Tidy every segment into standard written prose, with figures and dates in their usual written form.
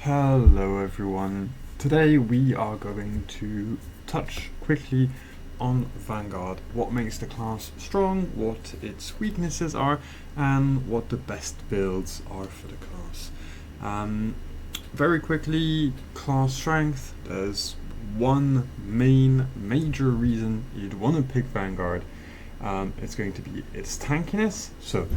Hello everyone. Today we are going to touch quickly on Vanguard, what makes the class strong, what its weaknesses are, and what the best builds are for the class. Very quickly, class strength. There's one major reason you'd want to pick Vanguard. It's going to be its tankiness. So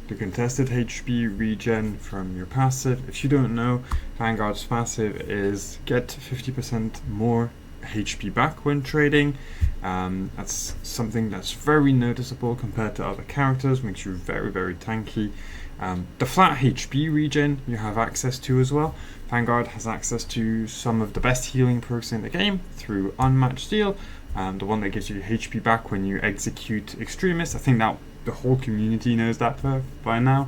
the contested HP regen from your passive. If you don't know, Vanguard's passive is get 50% more HP back when trading. That's something that's very noticeable compared to other characters, makes you very tanky. The flat HP regen you have access to as well. Vanguard has access to some of the best healing perks in the game through Unmatched Steel, the one that gives you HP back when you execute Extremist. I think that the whole community knows that perk by now.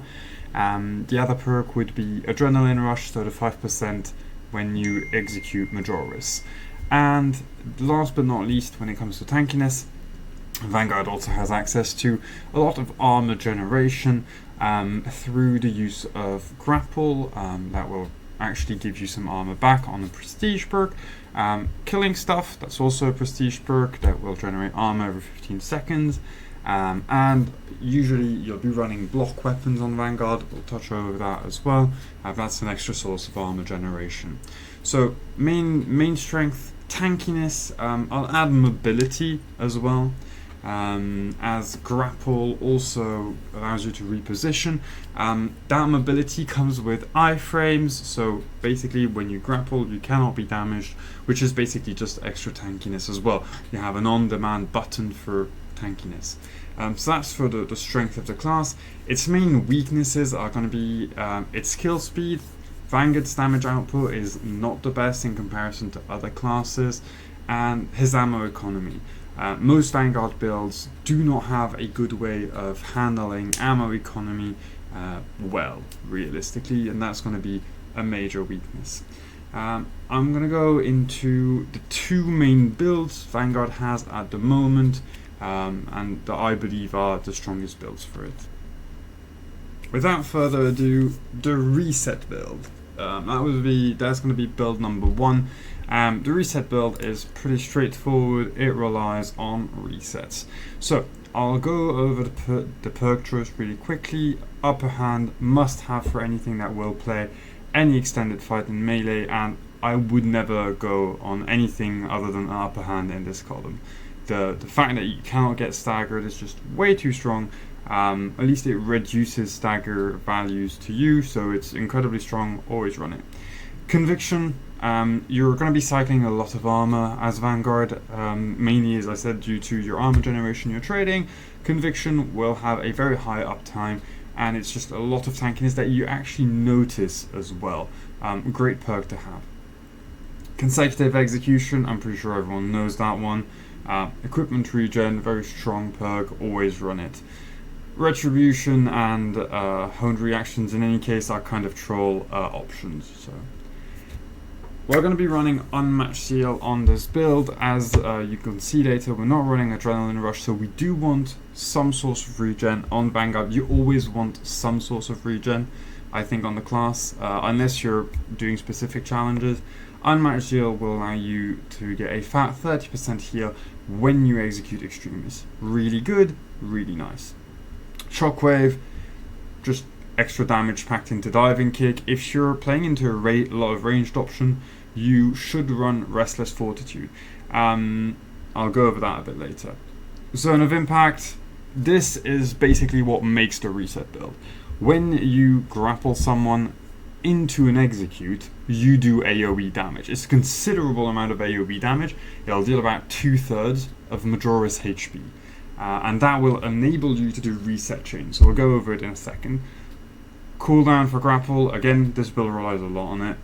The other perk would be Adrenaline Rush, so the 5% when you execute Majoris. And last but not least, when it comes to tankiness, Vanguard also has access to a lot of armor generation through the use of Grapple. That will actually give you some armor back on the prestige perk. Killing stuff, that's also a prestige perk that will generate armor every 15 seconds. And usually you'll be running block weapons on Vanguard. We'll touch over that as well. That's an extra source of armor generation. So main strength, tankiness. I'll add mobility as well, as grapple also allows you to reposition. That mobility comes with iframes, so basically when you grapple you cannot be damaged, which is basically just extra tankiness as well. You have an on-demand button for tankiness. So that's for the strength of the class. Its main weaknesses are going to be its kill speed. Vanguard's damage output is not the best in comparison to other classes, and his ammo economy. Most Vanguard builds do not have a good way of handling ammo economy well, realistically, and that's going to be a major weakness. I'm going to go into the two main builds Vanguard has at the moment, and that I believe are the strongest builds for it. Without further ado, the reset build. That's going to be build number one. The reset build is pretty straightforward. It relies on resets. So I'll go over the perk choice really quickly. Upper hand must have for anything that will play any extended fight in melee, and I would never go on anything other than an upper hand in this column. The fact that you cannot get staggered is just way too strong. At least it reduces stagger values to you, so it's incredibly strong. Always run it. Conviction, you're going to be cycling a lot of armor as Vanguard, mainly, as I said, due to your armor generation you're trading. Conviction will have a very high uptime, and it's just a lot of tankiness that you actually notice as well. Great perk to have. Consecutive execution, I'm pretty sure everyone knows that one. Equipment regen, very strong perk, always run it. Retribution and honed reactions in any case are kind of troll options. So we're going to be running Unmatched Seal on this build. As you can see later, we're not running Adrenaline Rush, so we do want some source of regen on Vanguard. You always want some source of regen, I think, on the class, unless you're doing specific challenges. Unmatched Seal will allow you to get a fat 30% heal when you execute Extremists. Really good, really nice. Shockwave, just extra damage packed into Diving Kick. If you're playing into a lot of ranged option, you should run Restless Fortitude. I'll go over that a bit later. Zone of Impact, this is basically what makes the reset build. When you grapple someone into an execute, you do AoE damage. It's a considerable amount of AoE damage. It'll deal about 2/3 of Majoris HP. And that will enable you to do reset chain. So we'll go over it in a second. Cooldown for grapple, again, this build relies a lot on it.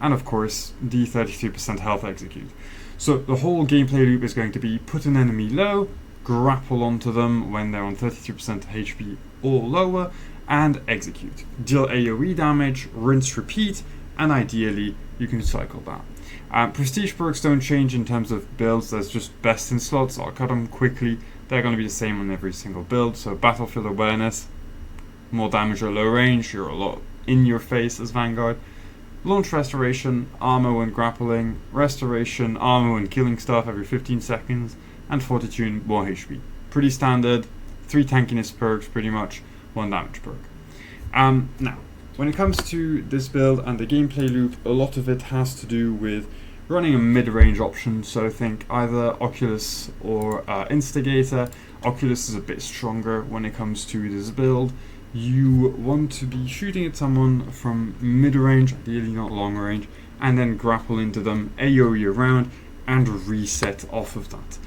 And of course, the 33% health execute. So the whole gameplay loop is going to be put an enemy low, grapple onto them when they're on 33% HP or lower, and execute. Deal AoE damage, rinse, repeat, and ideally you can cycle that. Prestige perks don't change in terms of builds. There's just best in slots. I'll cut them quickly. They're going to be the same on every single build. So battlefield awareness, more damage at low range. You're a lot in your face as Vanguard. launch restoration, armor when grappling, restoration, armor when killing stuff every 15 seconds, and fortitude, more HP. Pretty standard, 3 tankiness perks pretty much, 1 damage perk. Now, when it comes to this build and the gameplay loop, a lot of it has to do with running a mid-range option, so think either Oculus or Instigator. Oculus is a bit stronger when it comes to this build. You want to be shooting at someone from mid-range, ideally not long range, and then grapple into them, AoE around, and reset off of that.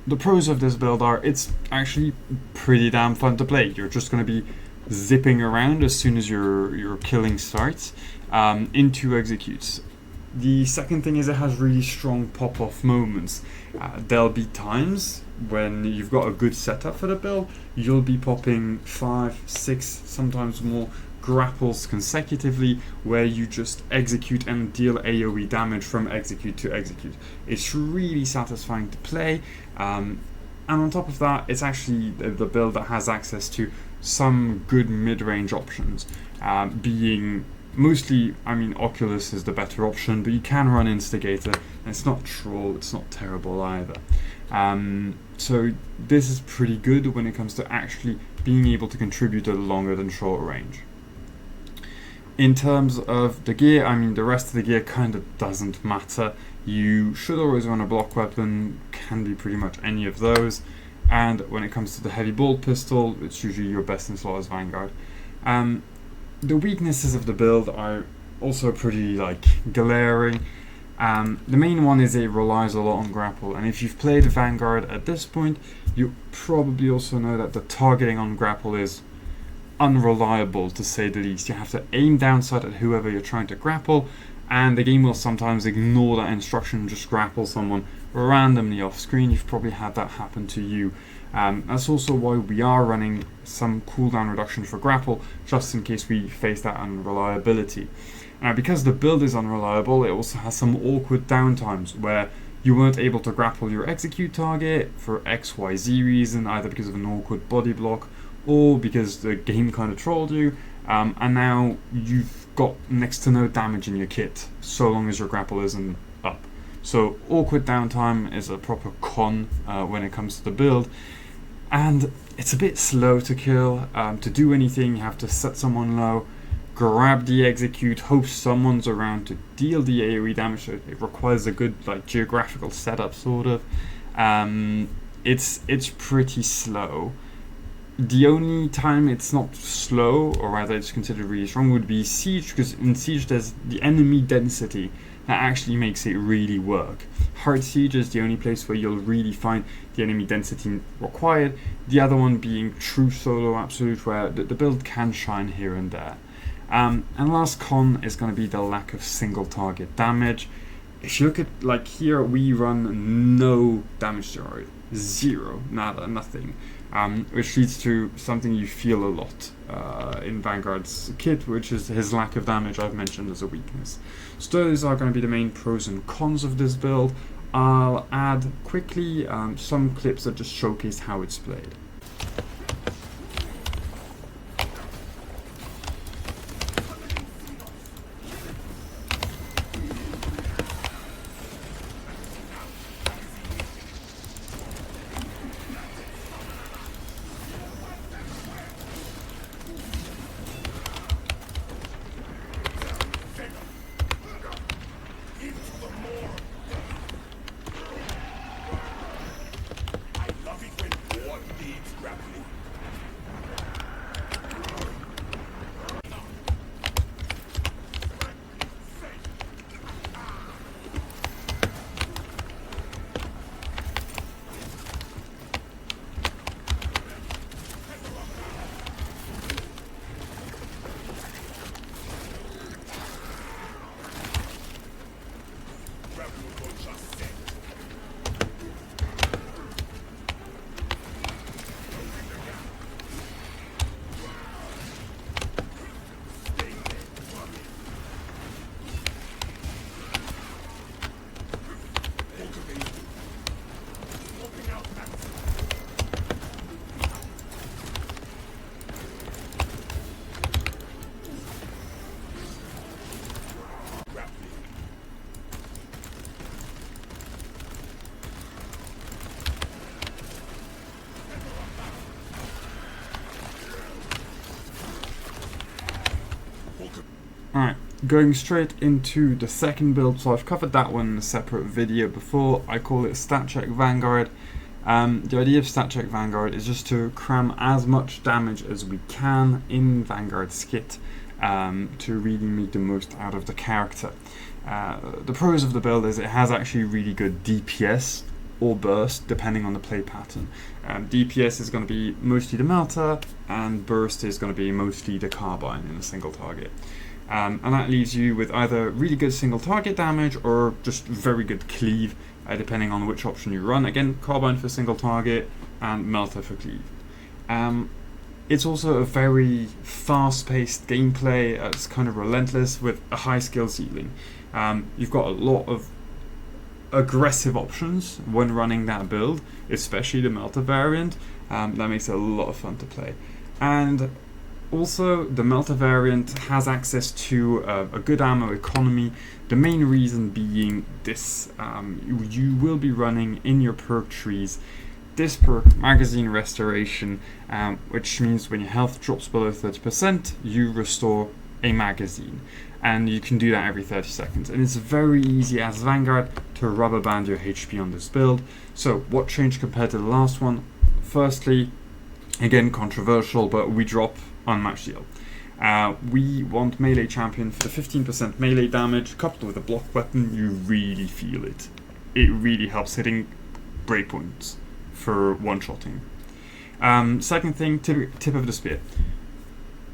The pros of this build are it's actually pretty damn fun to play. You're just going to be zipping around as soon as your killing starts into executes. The second thing is it has really strong pop-off moments. There'll be times when you've got a good setup for the build, you'll be popping 5, 6, sometimes more grapples consecutively where you just execute and deal AoE damage from execute to execute. It's really satisfying to play, and on top of that, it's actually the build that has access to some good mid-range options, being mostly, Oculus is the better option, but you can run Instigator, and it's not troll, it's not terrible either. So this is pretty good when it comes to actually being able to contribute at longer than short range. In terms of the gear, the rest of the gear kind of doesn't matter. You should always run a block weapon, can be pretty much any of those, and when it comes to the heavy bolt pistol, it's usually your best in slot as Vanguard. The weaknesses of the build are also pretty glaring. The main one is it relies a lot on grapple, and if you've played Vanguard at this point, you probably also know that the targeting on grapple is unreliable, to say the least. You have to aim down sight at whoever you're trying to grapple, and the game will sometimes ignore that instruction and just grapple someone randomly off screen. You've probably had that happen to you. That's also why we are running some cooldown reduction for grapple, just in case we face that unreliability. Because the build is unreliable, it also has some awkward downtimes where you weren't able to grapple your execute target for XYZ reason, either because of an awkward body block or because the game kind of trolled you, and now you've got next to no damage in your kit, so long as your grapple isn't up. So awkward downtime is a proper con when it comes to the build, and it's a bit slow to kill. To do anything, you have to set someone low, grab the execute, hope someone's around to deal the AoE damage. So it requires a good geographical setup, sort of. It's pretty slow. The only time it's not slow, or rather it's considered really strong, would be Siege, because in Siege there's the enemy density that actually makes it really work. Hard Siege is the only place where you'll really find the enemy density required, the other one being True Solo Absolute, where the build can shine here and there. And last con is going to be the lack of single target damage. If you look at, here, we run no damage generated. 0, nada, nothing. Which leads to something you feel a lot in Vanguard's kit, which is his lack of damage I've mentioned as a weakness. So those are going to be the main pros and cons of this build. I'll add quickly some clips that just showcase how it's played. going straight into the second build, so I've covered that one in a separate video before. I call it Stat Check Vanguard. The idea of Stat Check Vanguard is just to cram as much damage as we can in Vanguard's kit to really make the most out of the character. The pros of the build is it has actually really good DPS or burst depending on the play pattern. DPS is going to be mostly the melter, and burst is going to be mostly the carbine in a single target. And that leaves you with either really good single target damage or just very good cleave, depending on which option you run. Again, carbine for single target and melter for cleave. It's also a very fast-paced gameplay. It's kind of relentless with a high skill ceiling. You've got a lot of aggressive options when running that build, especially the melter variant. That makes it a lot of fun to play. And also, the melter variant has access to a good ammo economy. The main reason being this: you will be running in your perk trees this perk, Magazine Restoration, which means when your health drops below 30%, you restore a magazine. And you can do that every 30 seconds. And it's very easy as Vanguard to rubber band your HP on this build. So what changed compared to the last one? Firstly, again controversial, but we drop unmatched heal. We want melee champion for the 15% melee damage coupled with a block weapon. You really feel it. It really helps hitting breakpoints for one-shotting. Second thing, tip of the spear.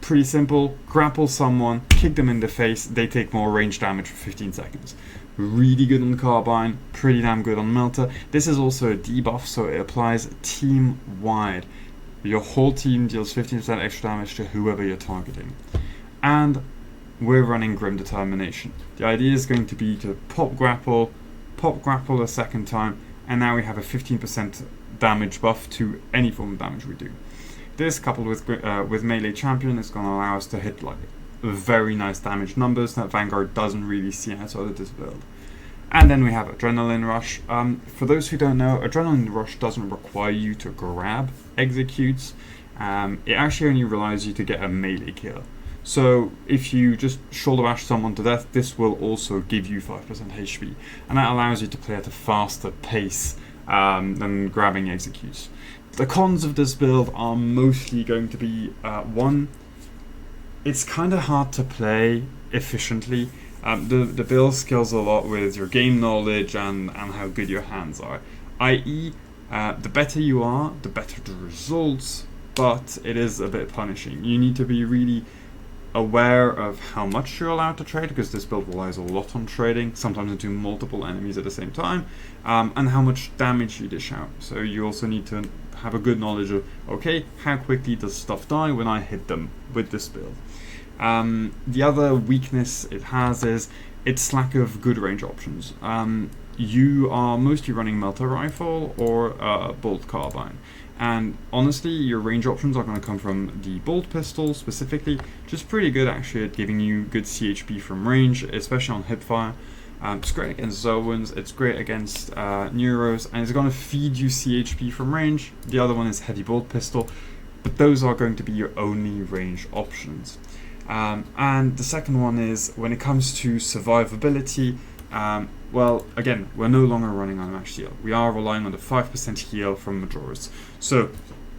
Pretty simple. Grapple someone, kick them in the face, they take more range damage for 15 seconds. Really good on carbine, pretty damn good on melter. This is also a debuff, so it applies team-wide. Your whole team deals 15% extra damage to whoever you're targeting. And we're running Grim Determination. The idea is going to be to pop grapple a second time, and now we have a 15% damage buff to any form of damage we do. This, coupled with melee champion, is going to allow us to hit like very nice damage numbers that Vanguard doesn't really see outside of this build. And then we have Adrenaline Rush. For those who don't know, Adrenaline Rush doesn't require you to grab executes. It actually only relies you to get a melee kill. So if you just shoulder bash someone to death, this will also give you 5% HP. And that allows you to play at a faster pace than grabbing executes. The cons of this build are mostly going to be, one, it's kind of hard to play efficiently. The build scales a lot with your game knowledge and how good your hands are. i.e., the better you are, the better the results, but it is a bit punishing. You need to be really aware of how much you're allowed to trade, because this build relies a lot on trading, sometimes into multiple enemies at the same time, and how much damage you dish out. So you also need to have a good knowledge of, okay, how quickly does stuff die when I hit them with this build. The other weakness it has is its lack of good range options. You are mostly running melter rifle or bolt carbine. And honestly, your range options are going to come from the bolt pistol specifically, which is pretty good actually at giving you good CHP from range, especially on hipfire. It's great against Zoans, it's great against Neuros, and it's going to feed you CHP from range. The other one is heavy bolt pistol, but those are going to be your only range options. And the second one is, when it comes to survivability, well, again, we're no longer running on match heal. We are relying on the 5% heal from Majora's. So,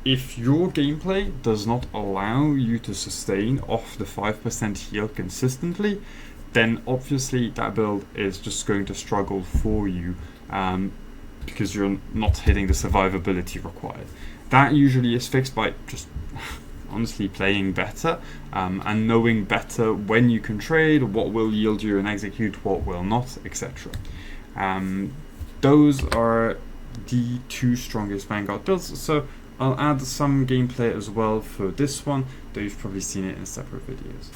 if your gameplay does not allow you to sustain off the 5% heal consistently, then obviously that build is just going to struggle for you, because you're not hitting the survivability required. That usually is fixed by just honestly playing better and knowing better when you can trade, what will yield you an execute, what will not, etc. Those are the two strongest Vanguard builds, so I'll add some gameplay as well for this one, though you've probably seen it in separate videos.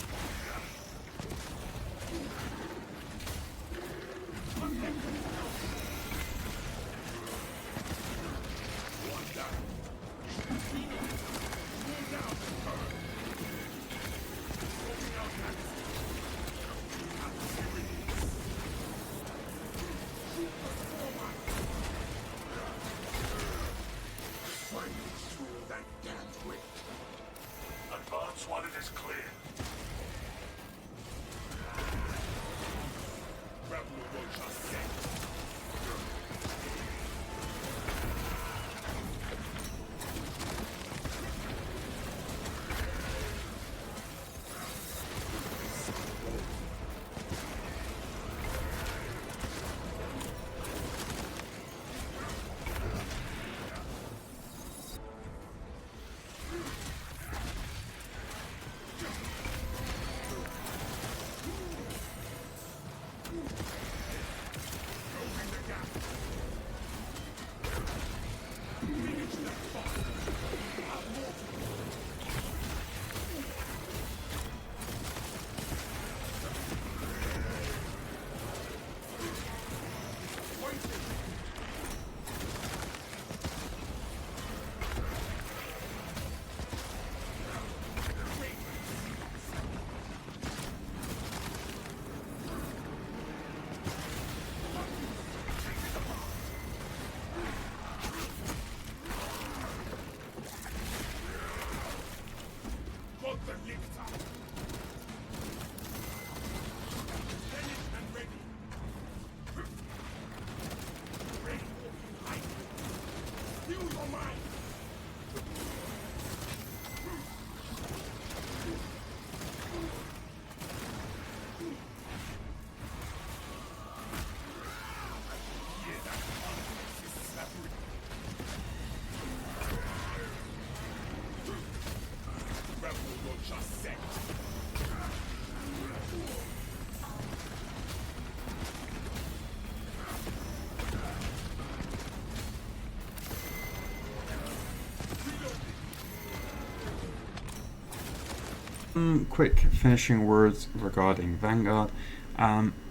Quick finishing words regarding Vanguard.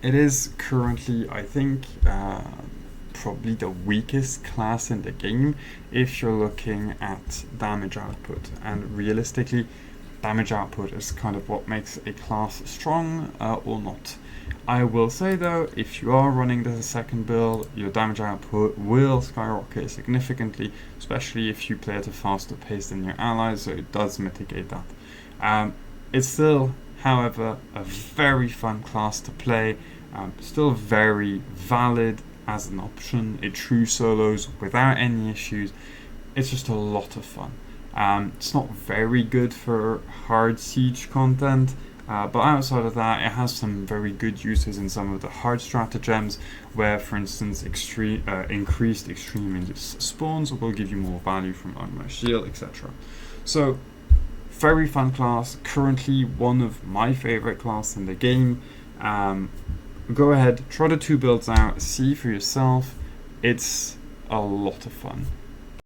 It is currently, I think, probably the weakest class in the game if you're looking at damage output, and realistically, damage output is kind of what makes a class strong or not. I will say though, if you are running this as a second build, your damage output will skyrocket significantly, especially if you play at a faster pace than your allies, so it does mitigate that. It's still, however, a very fun class to play, still very valid as an option. It true solos without any issues. It's just a lot of fun. It's not very good for hard siege content, but outside of that, it has some very good uses in some of the hard stratagems, where, for instance, increased extreme spawns will give you more value from armor, shield, etc. So, very fun class, currently one of my favorite classes in the game. Go ahead, try the 2 builds out, see for yourself. It's a lot of fun.